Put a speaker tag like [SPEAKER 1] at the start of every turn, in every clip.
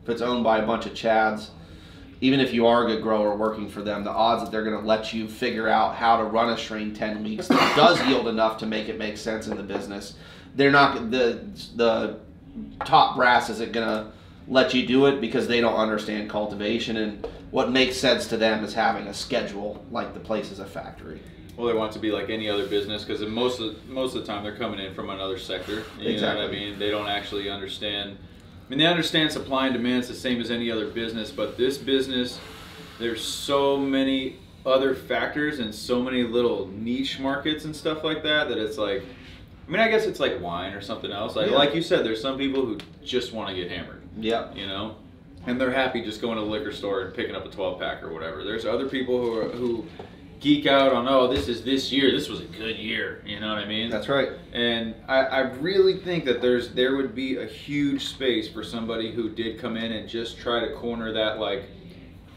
[SPEAKER 1] if it's owned by a bunch of chads, even if you are a good grower working for them, the odds that they're going to let you figure out how to run a strain 10 weeks that does yield enough to make it make sense in the business, they're not, the top brass isn't going to let you do it because they don't understand cultivation, and what makes sense to them is having a schedule like the place is a factory.
[SPEAKER 2] Well, they want it to be like any other business because most of the time they're coming in from another sector. You know what I mean? They don't actually understand. I mean, they understand supply and demand is the same as any other business, but this business, there's so many other factors and so many little niche markets and stuff like that that it's like, I mean, I guess it's like wine or something else. Like you said, there's some people who just want to get hammered.
[SPEAKER 1] Yeah.
[SPEAKER 2] You know? And they're happy just going to the liquor store and picking up a 12-pack or whatever. There's other people who geek out on, oh, this year, this was a good year, you know what I mean?
[SPEAKER 1] That's right.
[SPEAKER 2] And I really think that there would be a huge space for somebody who did come in and just try to corner that, like,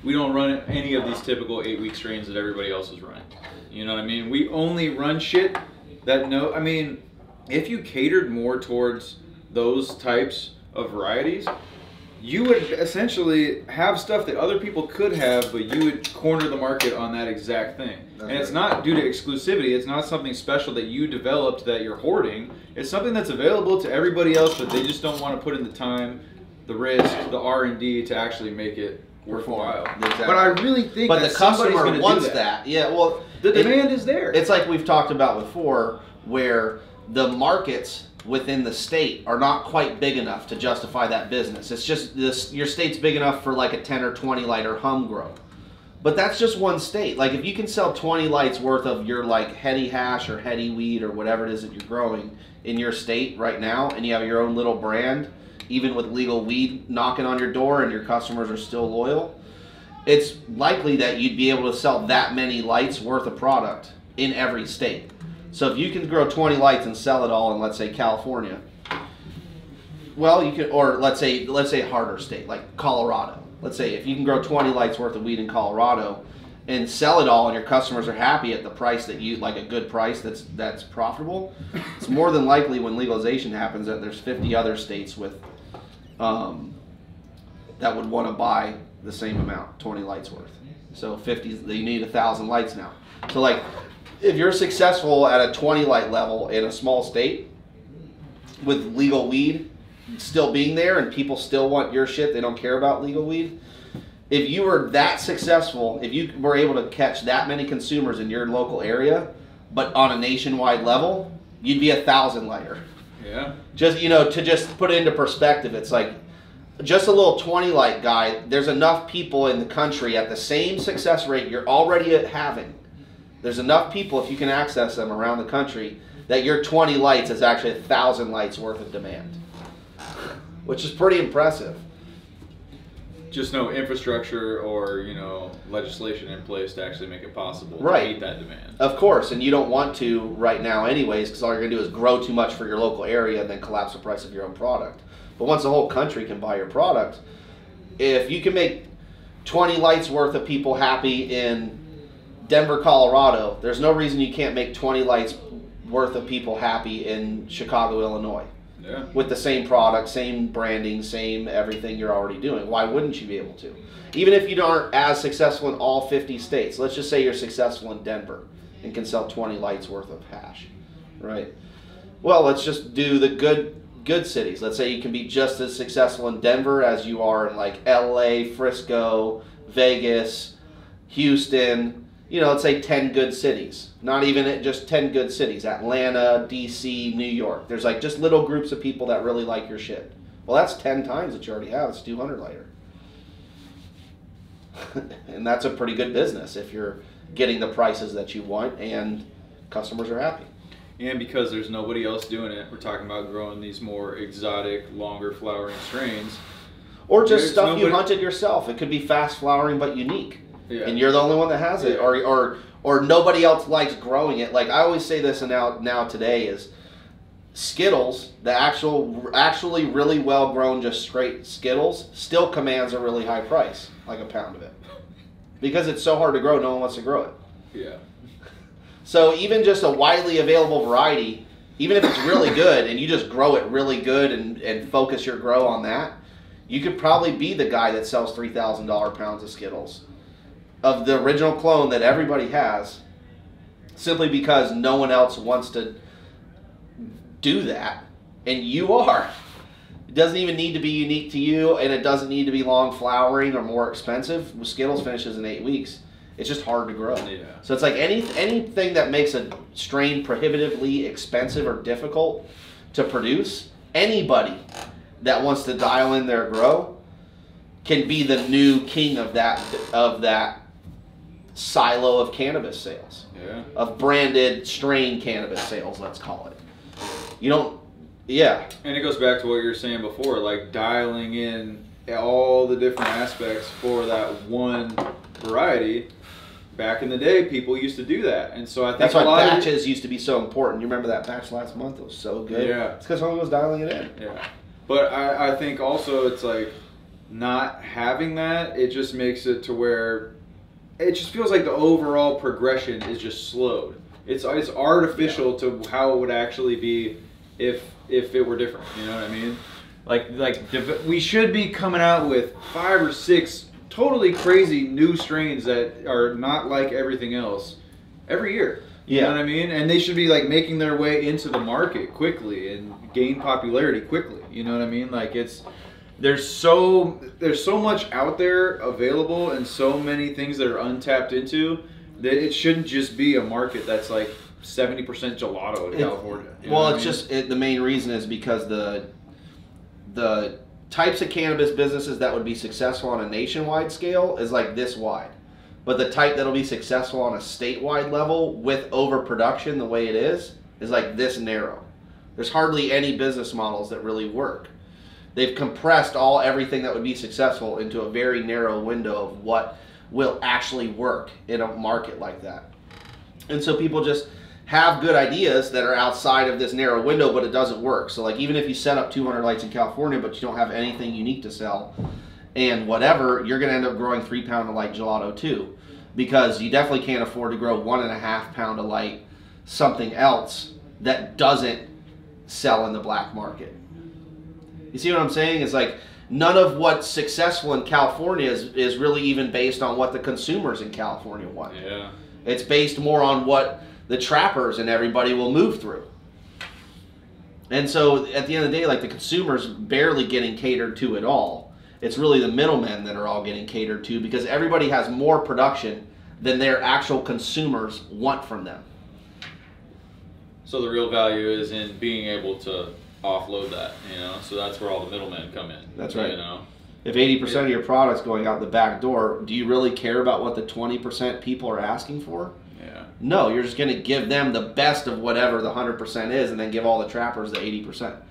[SPEAKER 2] we don't run any of these typical 8-week strains that everybody else is running. You know what I mean? We only run shit that I mean, if you catered more towards those types of varieties, you would essentially have stuff that other people could have, but you would corner the market on that exact thing. And it's not due to exclusivity. It's not something special that you developed that you're hoarding. It's something that's available to everybody else, but they just don't want to put in the time, the risk, the R&D to actually make it worthwhile.
[SPEAKER 1] Exactly.
[SPEAKER 2] But I really think
[SPEAKER 1] but
[SPEAKER 2] that
[SPEAKER 1] the customer
[SPEAKER 2] gonna
[SPEAKER 1] wants that. Yeah, well,
[SPEAKER 2] the demand is there.
[SPEAKER 1] It's like we've talked about before, where the markets within the state are not quite big enough to justify that business. It's just your state's big enough for like a 10 or 20 lighter hum grow. But that's just one state. Like if you can sell 20 lights worth of your like heady hash or heady weed or whatever it is that you're growing in your state right now, and you have your own little brand, even with legal weed knocking on your door and your customers are still loyal, it's likely that you'd be able to sell that many lights worth of product in every state. So if you can grow 20 lights and sell it all in, let's say, California, well, you could, or let's say a harder state like Colorado. Let's say if you can grow 20 lights worth of weed in Colorado and sell it all, and your customers are happy at the price that you like, a good price that's profitable, it's more than likely when legalization happens that there's 50 other states with that would want to buy the same amount, 20 lights worth. So 50, you need 1,000 lights now. So like, if you're successful at a 20 light level in a small state with legal weed still being there and people still want your shit, they don't care about legal weed. If you were that successful, if you were able to catch that many consumers in your local area, but on a nationwide level, you'd be 1,000 lighter.
[SPEAKER 2] Yeah.
[SPEAKER 1] Just, you know, to just put it into perspective, it's like just a little 20 light guy, there's enough people in the country at the same success rate you're already having. There's enough people, if you can access them around the country, that your 20 lights is actually 1,000 lights worth of demand, which is pretty impressive.
[SPEAKER 2] Just no infrastructure or, you know, legislation in place to actually make it possible to meet that demand.
[SPEAKER 1] Of course, and you don't want to right now anyways, because all you're going to do is grow too much for your local area and then collapse the price of your own product. But once the whole country can buy your product, if you can make 20 lights worth of people happy in Denver, Colorado, there's no reason you can't make 20 lights worth of people happy in Chicago, Illinois.
[SPEAKER 2] Yeah.
[SPEAKER 1] With the same product, same branding, same everything you're already doing. Why wouldn't you be able to? Even if you aren't as successful in all 50 states. Let's just say you're successful in Denver and can sell 20 lights worth of hash, right? Well, let's just do the good cities. Let's say you can be just as successful in Denver as you are in like LA, Frisco, Vegas, Houston. You know, let's say 10 good cities. Not even just 10 good cities. Atlanta, DC, New York. There's like just little groups of people that really like your shit. Well, that's 10 times that you already have. It's 200 lighter. And that's a pretty good business if you're getting the prices that you want and customers are happy.
[SPEAKER 2] And because there's nobody else doing it, we're talking about growing these more exotic, longer flowering strains.
[SPEAKER 1] Or just stuff you hunted yourself. It could be fast flowering but unique. Yeah. And you're the only one that has it, or nobody else likes growing it. Like I always say this, and now today is Skittles, the actually really well grown, just straight Skittles, still commands a really high price, like a pound of it, because it's so hard to grow. No one wants to grow it.
[SPEAKER 2] Yeah.
[SPEAKER 1] So even just a widely available variety, even if it's really good and you just grow it really good and focus your grow on that, You could probably be the guy that sells $3,000 pounds of Skittles of the original clone that everybody has, simply because no one else wants to do that, and you are. It doesn't even need to be unique to you, and it doesn't need to be long flowering or more expensive. Skittles finishes in 8 weeks. It's just hard to grow.
[SPEAKER 2] Yeah.
[SPEAKER 1] So it's like anything that makes a strain prohibitively expensive or difficult to produce, anybody that wants to dial in their grow can be the new king of that silo of cannabis sales.
[SPEAKER 2] Yeah.
[SPEAKER 1] Of branded strain cannabis sales, let's call it. You don't, yeah.
[SPEAKER 2] And it goes back to what you were saying before, like dialing in all the different aspects for that one variety. Back in the day, people used to do that, and so I think
[SPEAKER 1] that's why batches used to be so important. You remember that batch last month? It was so good.
[SPEAKER 2] Yeah.
[SPEAKER 1] It's because someone was dialing it in.
[SPEAKER 2] Yeah. But I think also it's like not having that, it just makes it to where it just feels like the overall progression is just slowed. It's artificial to how it would actually be if it were different. You know what I mean? Like we should be coming out with 5 or 6 totally crazy new strains that are not like everything else every year. You know what I mean? And they should be like making their way into the market quickly and gain popularity quickly. You know what I mean? Like there's so much out there available and so many things that are untapped into that it shouldn't just be a market that's like 70% gelato in California. You know
[SPEAKER 1] well,
[SPEAKER 2] what
[SPEAKER 1] it's
[SPEAKER 2] I mean?
[SPEAKER 1] just the main reason is because the types of cannabis businesses that would be successful on a nationwide scale is like this wide. But the type that'll be successful on a statewide level with overproduction the way it is like this narrow. There's hardly any business models that really work. They've compressed everything that would be successful into a very narrow window of what will actually work in a market like that. And so people just have good ideas that are outside of this narrow window, but it doesn't work. So like even if you set up 200 lights in California, but you don't have anything unique to sell and whatever, you're going to end up growing 3 pound a light gelato too, because you definitely can't afford to grow 1.5 pound a light something else that doesn't sell in the black market. You see what I'm saying? It's like none of what's successful in California is really even based on what the consumers in California want.
[SPEAKER 2] Yeah.
[SPEAKER 1] It's based more on what the trappers and everybody will move through. And so at the end of the day, like the consumer's barely getting catered to at all. It's really the middlemen that are all getting catered to because everybody has more production than their actual consumers want from them.
[SPEAKER 2] So the real value is in being able to offload that, you know? So that's where all the middlemen come in.
[SPEAKER 1] That's right.
[SPEAKER 2] You know?
[SPEAKER 1] If 80% of your product's going out the back door, do you really care about what the 20% people are asking for?
[SPEAKER 2] Yeah.
[SPEAKER 1] No, you're just going to give them the best of whatever the 100% is and then give all the trappers the 80%.